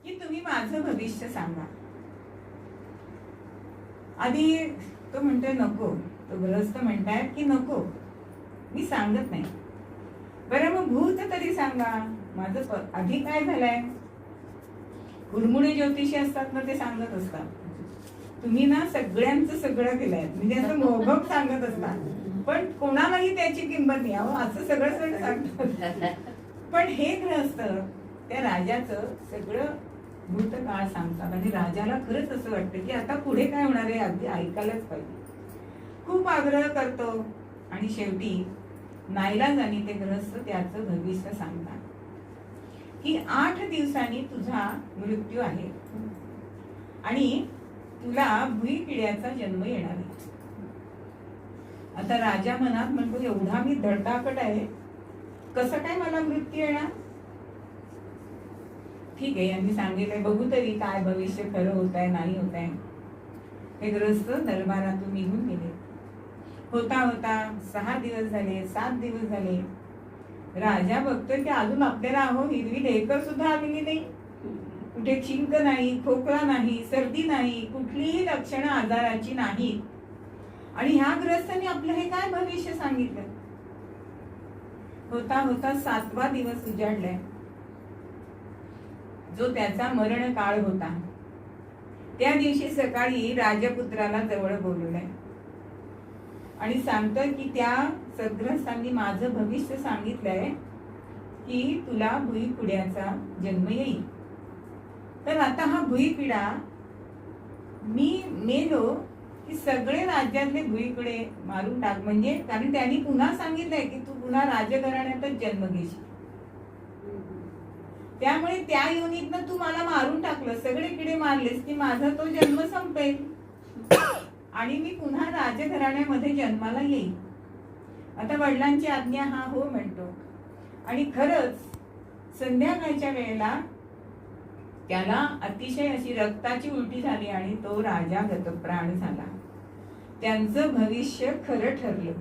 की तुम्ही माझं भविष्य सांगा. आधी तो म्हणतोय नको, तो गृहस्थ म्हणतायत की नको, मी सांगत नाही. बरं मग भूत तरी सांगा. माझं आधी काय झालंय, हुरमुळे ज्योतिषी असतात ना, ते सांगत असतात तुम्ही ना सगळ्यांचं सगळं केलंय, म्हणजे असं मोघम सांगत असतात, पण कोणालाही त्याची किंमत नाही. अहो असं सगळं सगळं सांगतात. पण हे ग्रहस्थ त्या राजाचं सगळं भूतकाळ सांगतात आणि राजाला खरंच असं वाटतं की आता पुढे काय होणार आहे, अगदी ऐकायलाच पाहिजे. खूप आग्रह करतो आणि शेवटी नाईलाजाने ते ग्रहस्थ त्याचं भविष्य सांगतात की 8 दिवसांनी तुझा मृत्यू आहे आणि तुला भुईकिड्याचा जन्म येणार आहे. आता राजा मनात म्हणतो एवढा मी धडधाकट आहे, कसं काय मला मृत्यू येणार. ठीक आहे, यांनी सांगितलंय, बघू तरी काय भविष्य खरं होत आहे नाही होत आहे. हे ग्रस्त दरबारातून निघून गेले. होता होता 6 दिवस झाले, 7 दिवस झाले. राजा बघतोय की अजून आपल्याला हिरवी ढेकर सुद्धा आलेली नाही. कुठे शिंक नाही, खोकला नाही, सर्दी नाही, कुठलीही लक्षणं आजाराची नाही. आणि ह्या ग्रस्तांनी आपलं हे काय भविष्य सांगितलं. होता होता 7वा दिवस उजाडलाय, जो त्याचा मरण काळ होता. त्या दिवशी सकाळी राजपुत्राला जवळ बोलवलंय आणि सांगतोय की त्या सद्ग्रस्तांनी माझं भविष्य सांगितलंय की तुला भुईकिड्याचा जन्म येईल. तर आता हा भुईकिडा, मी मेलो की सगळे राज्यातले भुईकिडे मारून टाक, म्हणजे कारण त्यांनी पुन्हा सांगितलंय की तू पुन्हा राजघराण्यातच जन्म घेशील. त्यामुळे त्या योनीतनं तू मला मारून टाकलं, सगळे किडे मारलेस की माझा तो जन्म संपेल आणि मी पुन्हा राजघराण्यामध्ये जन्माला येईल. आता वडिलांची आज्ञा हा हो म्हणतो आणि खरंच संध्याकाळच्या वेळेला त्याला अतिशय अशी रक्ताची उलटी झाली आणि तो राजा गतप्राण झाला. त्यांचं भविष्य खरं ठरलं.